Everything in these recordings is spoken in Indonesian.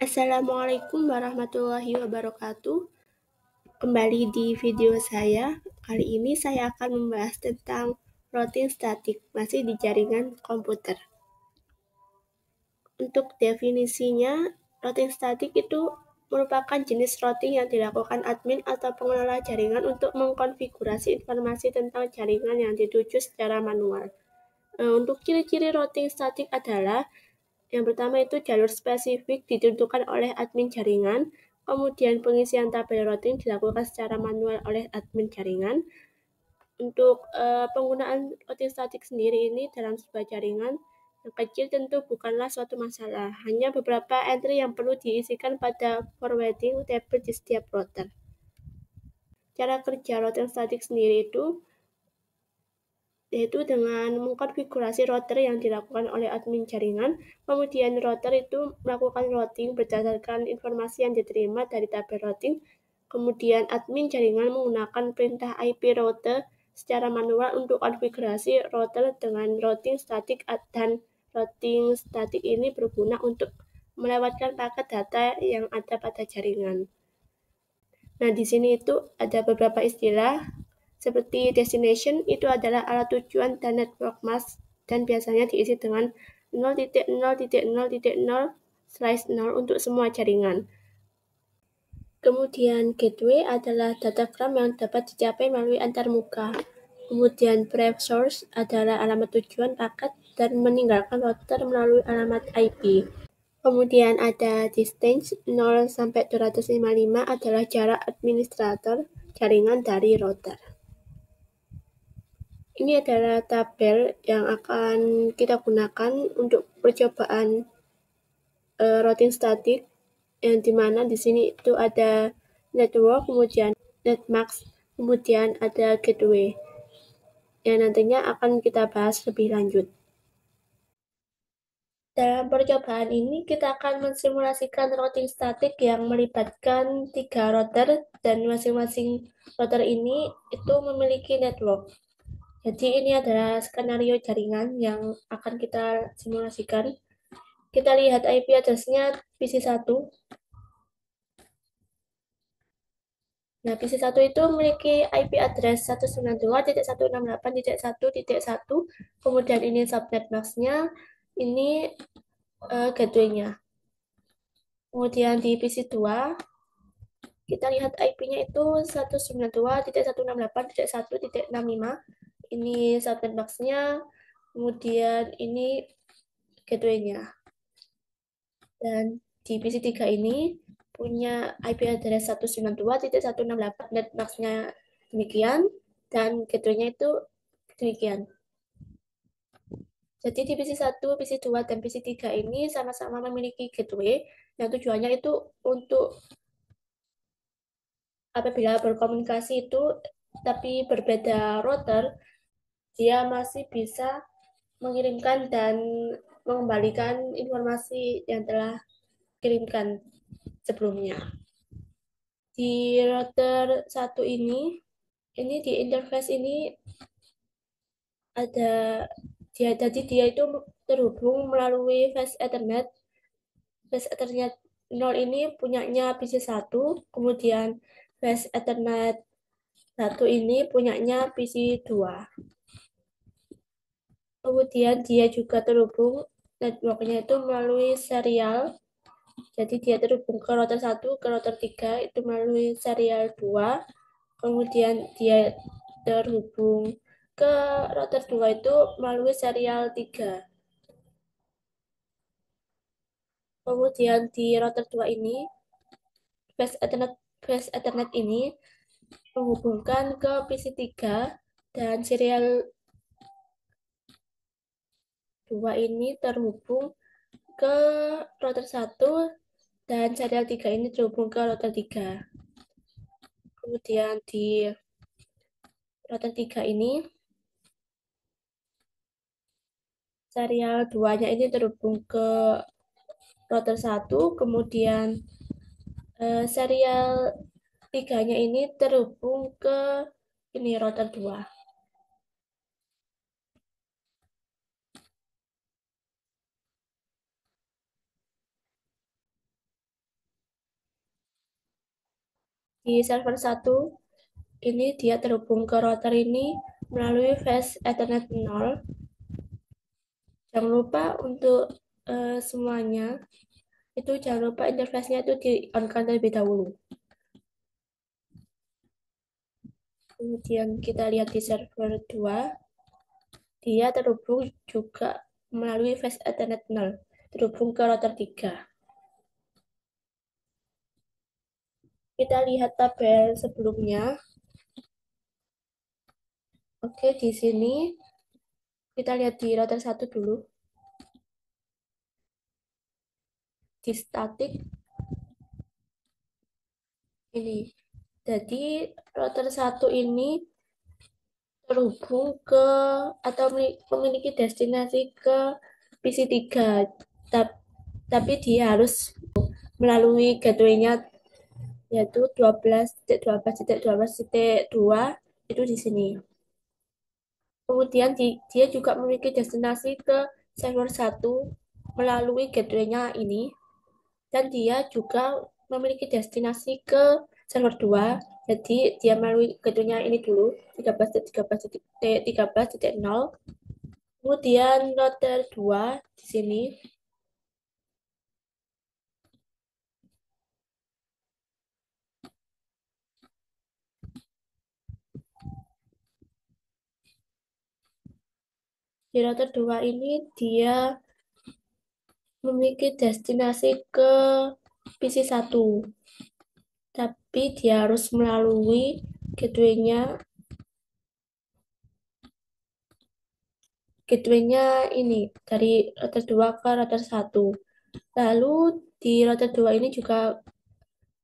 Assalamualaikum warahmatullahi wabarakatuh. Kembali di video saya. Kali ini saya akan membahas tentang routing statik, masih di jaringan komputer. Untuk definisinya, routing statik itu merupakan jenis routing yang dilakukan admin atau pengelola jaringan untuk mengkonfigurasi informasi tentang jaringan yang dituju secara manual. Untuk ciri-ciri routing statik adalah yang pertama itu jalur spesifik ditentukan oleh admin jaringan, kemudian pengisian tabel routing dilakukan secara manual oleh admin jaringan. Untuk penggunaan routing statik sendiri ini dalam sebuah jaringan yang kecil tentu bukanlah suatu masalah, hanya beberapa entry yang perlu diisikan pada forwarding table di setiap router. Cara kerja routing statik sendiri itu yaitu dengan mengkonfigurasi router yang dilakukan oleh admin jaringan, kemudian router itu melakukan routing berdasarkan informasi yang diterima dari tabel routing, kemudian admin jaringan menggunakan perintah IP router secara manual untuk konfigurasi router dengan routing statik, dan routing statik ini berguna untuk melewatkan paket data yang ada pada jaringan. Nah, di sini itu ada beberapa istilah seperti destination itu adalah alat tujuan dan network mask dan biasanya diisi dengan 0.0.0.0/0 untuk semua jaringan. Kemudian gateway adalah datagram yang dapat dicapai melalui antarmuka. Kemudian brief source adalah alamat tujuan paket dan meninggalkan router melalui alamat IP. Kemudian ada distance 0 sampai 255 adalah jarak administrator jaringan dari router. Ini adalah tabel yang akan kita gunakan untuk percobaan routing statik, yang dimana di sini itu ada network, kemudian netmask, kemudian ada gateway, yang nantinya akan kita bahas lebih lanjut. Dalam percobaan ini, kita akan mensimulasikan routing statik yang melibatkan 3 router, dan masing-masing router ini itu memiliki network. Jadi ini adalah skenario jaringan yang akan kita simulasikan. Kita lihat IP address-nya PC1. Nah, PC1 itu memiliki IP address 192.168.1.1, kemudian ini subnet mask-nya, ini gateway-nya. Kemudian di PC2, kita lihat IP-nya itu 192.168.1.65. Ini subnet mask-nya, kemudian ini gateway-nya. Dan di PC3 ini punya IP address 192.168, netmask-nya demikian, dan gateway-nya itu demikian. Jadi di PC1, PC2, dan PC3 ini sama-sama memiliki gateway yang tujuannya itu untuk apabila berkomunikasi itu tapi berbeda router, dia masih bisa mengirimkan dan mengembalikan informasi yang telah kirimkan sebelumnya. Di router 1 ini di interface ini ada dia itu terhubung melalui Fast Ethernet. Fast Ethernet 0 ini punyanya PC1, kemudian Fast Ethernet 1 ini punyanya PC2. Kemudian dia juga terhubung networknya itu melalui serial. Jadi dia terhubung ke router 1, ke router 3 itu melalui serial 2. Kemudian dia terhubung ke router 2 itu melalui serial 3. Kemudian di router 2 ini, Fast Ethernet ini menghubungkan ke PC3, dan serial 2 ini terhubung ke router 1, dan serial 3 ini terhubung ke router 3. Kemudian di router 3 ini, serial 2-nya ini terhubung ke router 1, kemudian serial 3-nya ini terhubung ke ini router 2. Di server satu ini dia terhubung ke router ini melalui fast Ethernet 0. Jangan lupa untuk semuanya itu jangan lupa interface-nya itu di on-kan terlebih dahulu. Kemudian kita lihat di server 2, dia terhubung juga melalui fast Ethernet 0, terhubung ke router 3. Kita lihat tabel sebelumnya. Oke, di sini kita lihat di router 1 dulu. Di statik ini. Jadi router 1 ini terhubung ke atau memiliki destinasi ke PC3. Tapi dia harus melalui gateway-nya yaitu 12.12.12.2 itu di sini. Kemudian dia juga memiliki destinasi ke server 1 melalui gateway-nya ini dan dia juga memiliki destinasi ke server 2. Jadi dia melalui gateway-nya ini dulu 13.13.13.0. Kemudian router 2 di sini. Di router 2 ini dia memiliki destinasi ke PC1. Tapi dia harus melalui gateway-nya ini dari router 2 ke router 1. Lalu di router 2 ini juga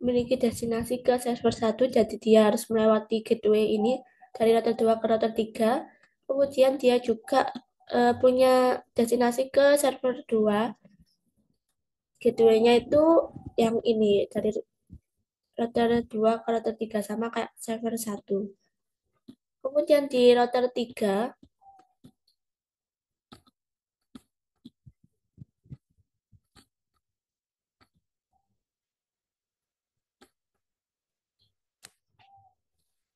memiliki destinasi ke server 1, jadi dia harus melewati gateway ini dari router 2 ke router 3. Kemudian dia juga punya destinasi ke server 2. Gateway-nya itu yang ini dari router 2 ke router 3 sama kayak server 1. Kemudian di router 3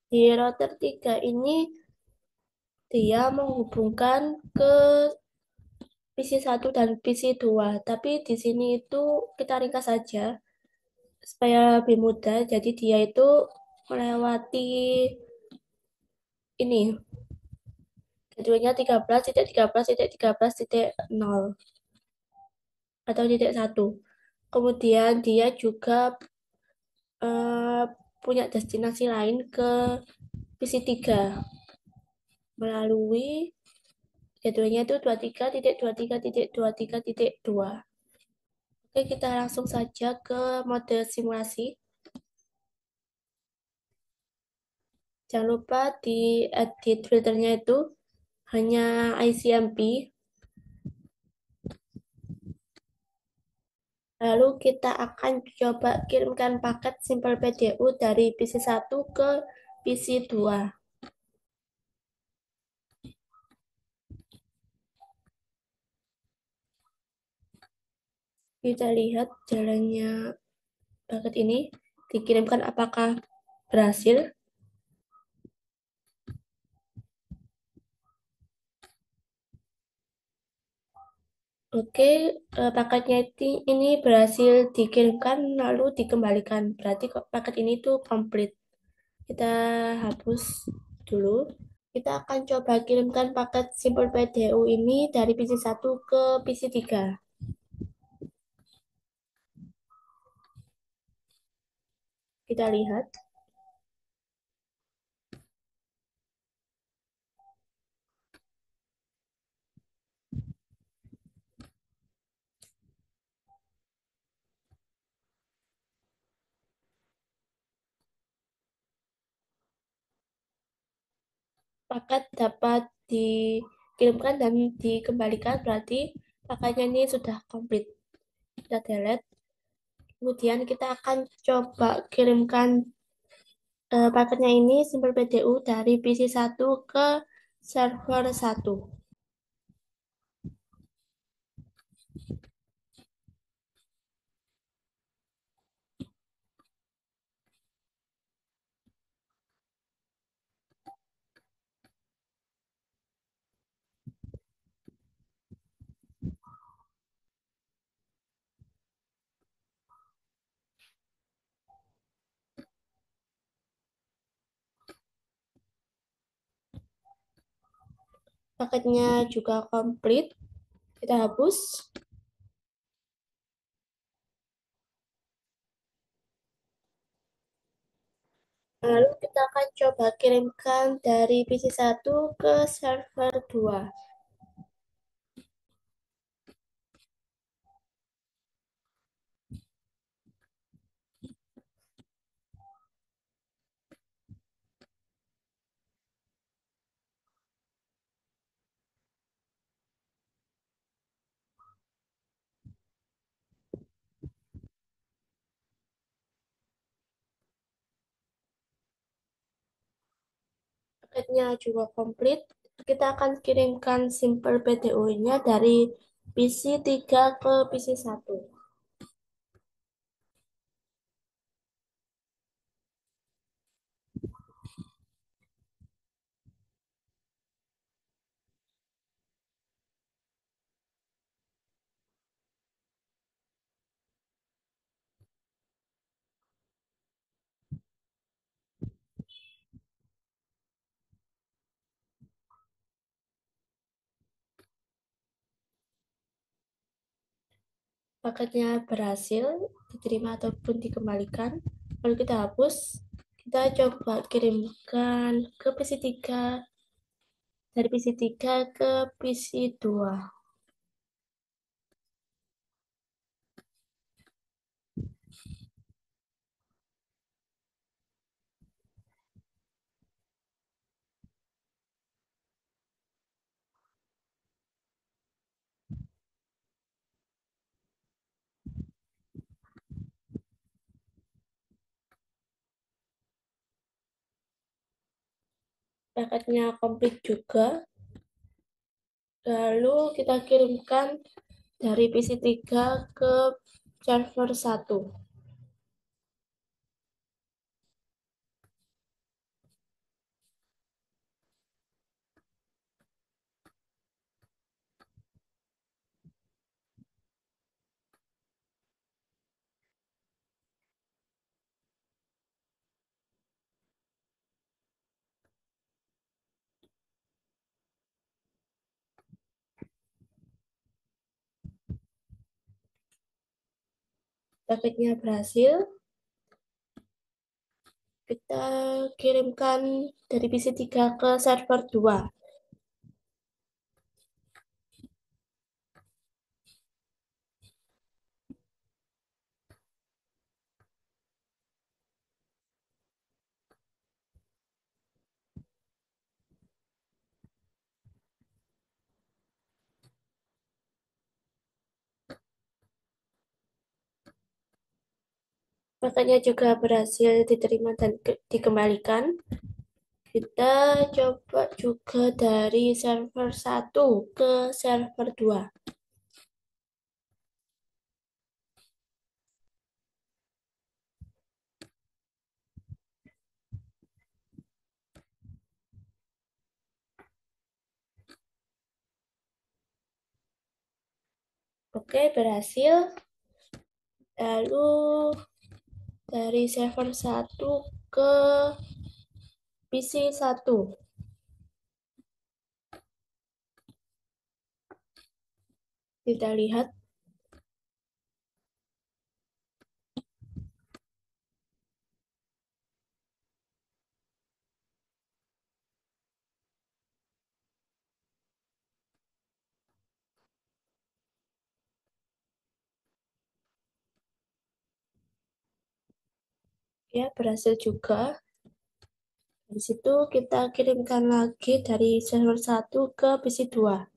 di router 3 ini dia menghubungkan ke PC1 dan PC2. Tapi di sini itu kita ringkas saja supaya lebih mudah. Jadi dia itu melewati ini gateway-nya 13.13.13.0 atau titik 1. Kemudian dia juga eh, punya destinasi lain ke PC3 melalui gateway-nya itu 23.23.23.2. Oke, kita langsung saja ke mode simulasi. Jangan lupa di edit filternya itu hanya ICMP. Lalu kita akan coba kirimkan paket Simple PDU dari PC1 ke PC2. Kita lihat jalannya paket ini dikirimkan apakah berhasil. Oke, paketnya ini berhasil dikirimkan lalu dikembalikan. Berarti kok paket ini tuh komplit. Kita hapus dulu. Kita akan coba kirimkan paket Simple PDU ini dari PC1 ke PC3. Kita lihat. Paket dapat dikirimkan dan dikembalikan berarti paketnya ini sudah komplit. Kita delete. Kemudian kita akan coba kirimkan paketnya ini Simple PDU dari PC1 ke server 1. Paketnya juga komplit. Kita hapus. Lalu kita akan coba kirimkan dari PC 1 ke server 2. Paketnya juga komplit. Kita akan kirimkan simple PTU-nya dari PC 3 ke PC 1. Paketnya berhasil diterima ataupun dikembalikan. Lalu kita hapus. Kita coba kirimkan ke PC 3, dari PC 3 ke PC 2. Paketnya komplit juga. Lalu kita kirimkan dari PC 3 ke server 1. Paketnya berhasil. Kita kirimkan dari PC 3 ke server 2. Paketnya juga berhasil diterima dan dikembalikan. Kita coba juga dari server 1 ke server 2. Oke, berhasil. Lalu dari server 1 ke PC 1. Kita lihat. Ya, berhasil juga. Di situ kita kirimkan lagi dari server 1 ke PC 2.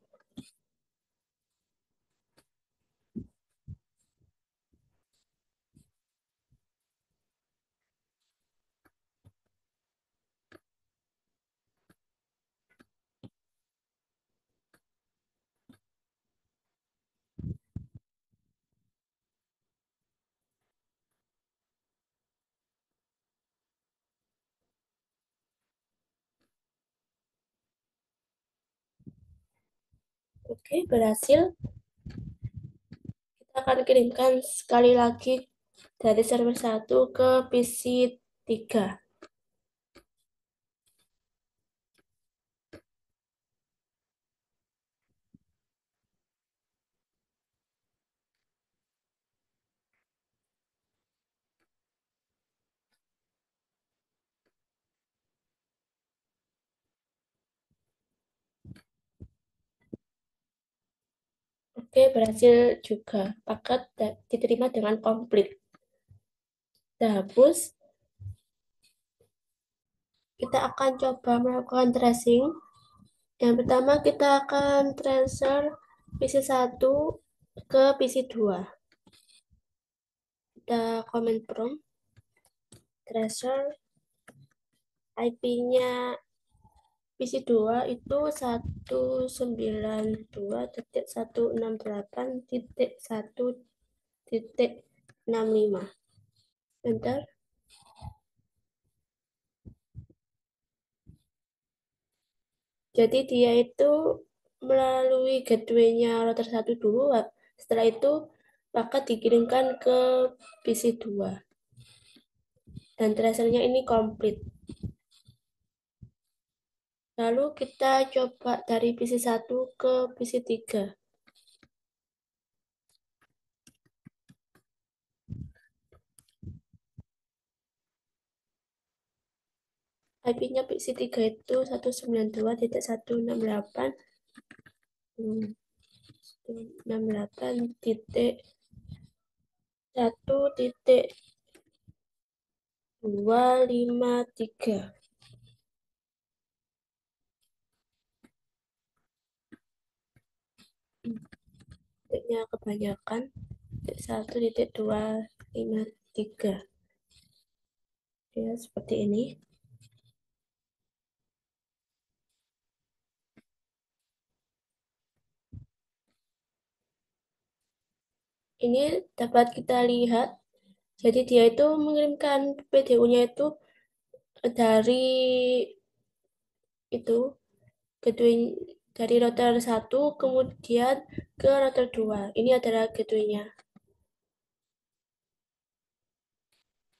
Oke, berhasil. Kita akan kirimkan sekali lagi dari server 1 ke PC 3. Oke, berhasil juga. Paket diterima dengan komplit. Kita hapus. Kita akan coba melakukan tracing. Yang pertama kita akan transfer PC1 ke PC2. Kita comment prompt, tracer IP-nya PC2 itu 192.168.1.65. Enter. Jadi dia itu melalui gateway-nya router 1 dulu, setelah itu maka dikirimkan ke PC2. Dan tracernya ini komplit. Lalu kita coba dari PC1 ke PC3. IP-nya PC3 itu 192.168.1.253. Titiknya kebanyakan. 1.253. Ya, seperti ini. Ini dapat kita lihat. Jadi dia itu mengirimkan PDU-nya itu dari itu gateway dari router 1 kemudian ke router 2. Ini adalah gateway-nya.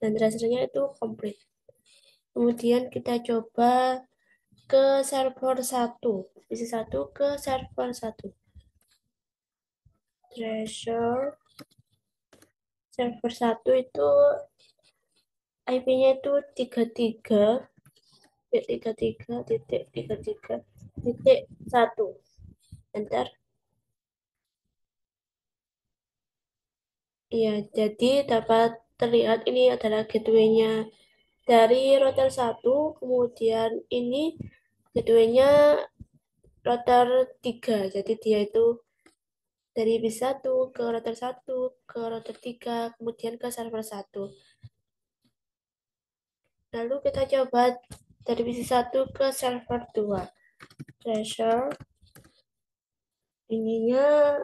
Dan tracernya itu komplit. Kemudian kita coba ke server 1. PC1 ke server 1. Tracer server 1 itu IP-nya itu 33.33.33.1. Enter. Iya, jadi dapat terlihat ini adalah gateway-nya dari router 1, kemudian ini gateway-nya router 3. Jadi dia itu dari B1 ke router 1, ke router 3, kemudian ke server 1. Lalu kita coba dari PC1 ke server 2. Treasure ininya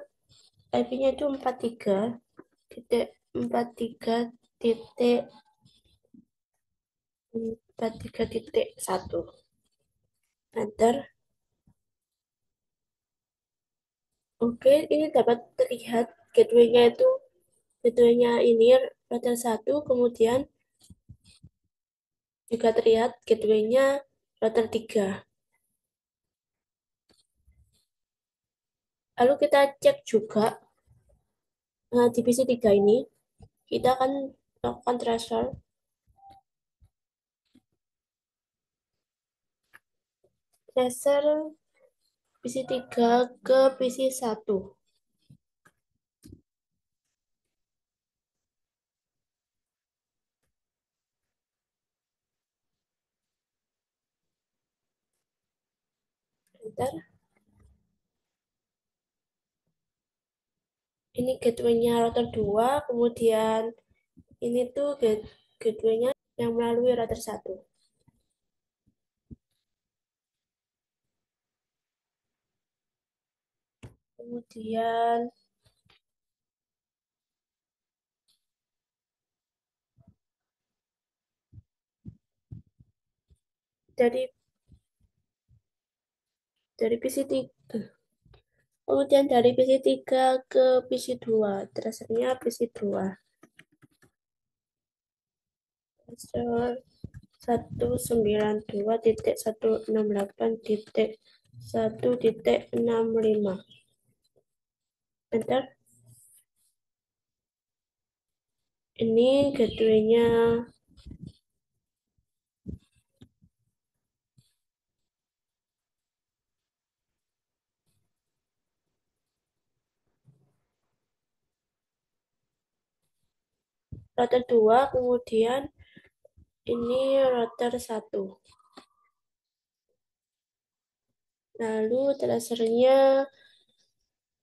IP-nya itu 43.43.43.1. Enter. Oke, ini dapat terlihat gateway-nya ini router 1, kemudian juga terlihat gateway-nya router 3. Lalu kita cek juga di PC3 ini, kita akan melakukan transfer PC3 ke PC1. Bentar. Ini gateway-nya router 2, kemudian ini tuh gateway-nya yang melalui router 1. Kemudian dari PC3. Kemudian dari PC3 ke PC2. Tracernya PC2. Tracer 192.168.1.65. Enter. Ini gateway-nya router 2, kemudian ini router 1. Lalu transfernya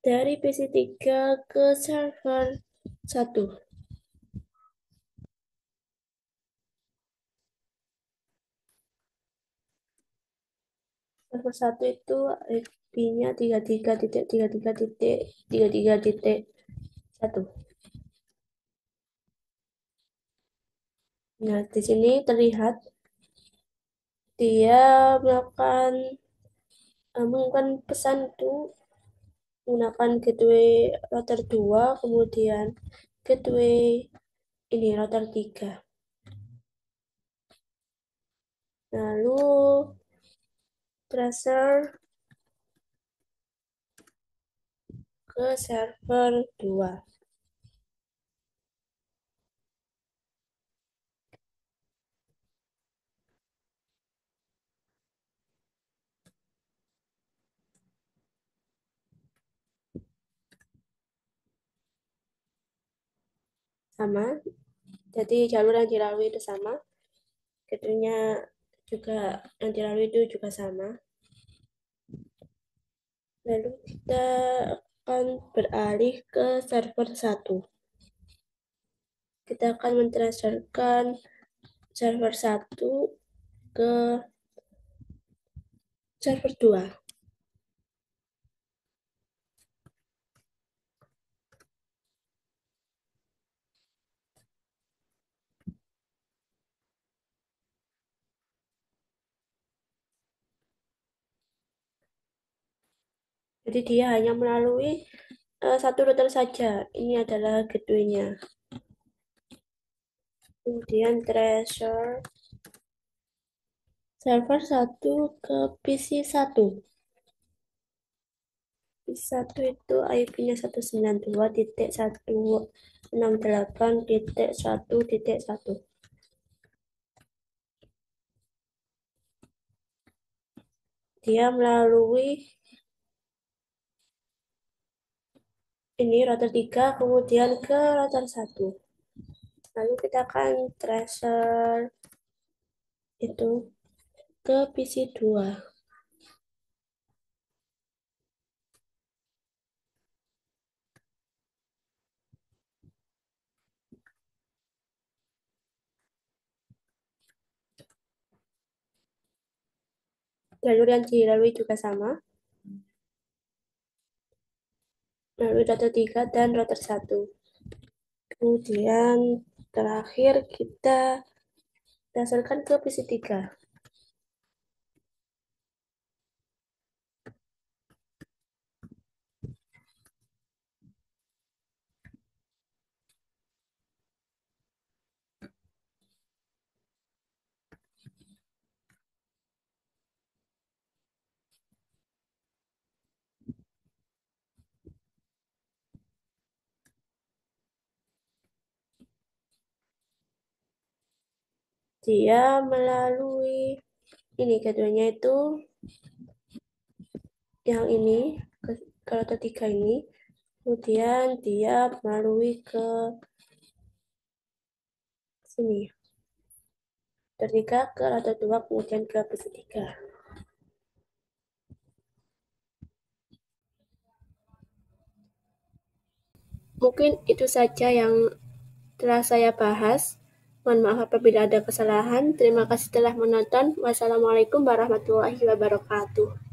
dari PC3 ke server 1. Server 1 itu IP-nya 33.33.33.1. Nah, di sini terlihat dia melakukan pesan itu menggunakan gateway router 2, kemudian gateway ini router 3. Lalu transfer ke server 2. Sama, jadi jalur yang dilalui itu sama, gateway-nya juga yang dilalui itu juga sama. Lalu kita akan beralih ke server 1. Kita akan mentransferkan server 1 ke server 2. Jadi dia hanya melalui satu router saja. Ini adalah gateway-nya. Kemudian transfer server 1 ke PC 1. PC 1 itu IP-nya 192.168.1.1. Dia melalui ini router 3, kemudian ke router 1. Lalu kita akan transfer itu ke PC 2. Jalur yang dilalui juga sama. Lalu router 3 dan router 1. Kemudian terakhir kita dasarkan ke PC 3. Dia melalui ini gateway-nya itu yang ini ke router 3 ini. Kemudian dia melalui ke sini. Router 3 ke router 2, kemudian ke PC 3. Mungkin itu saja yang telah saya bahas. Mohon maaf apabila ada kesalahan. Terima kasih telah menonton. Wassalamualaikum warahmatullahi wabarakatuh.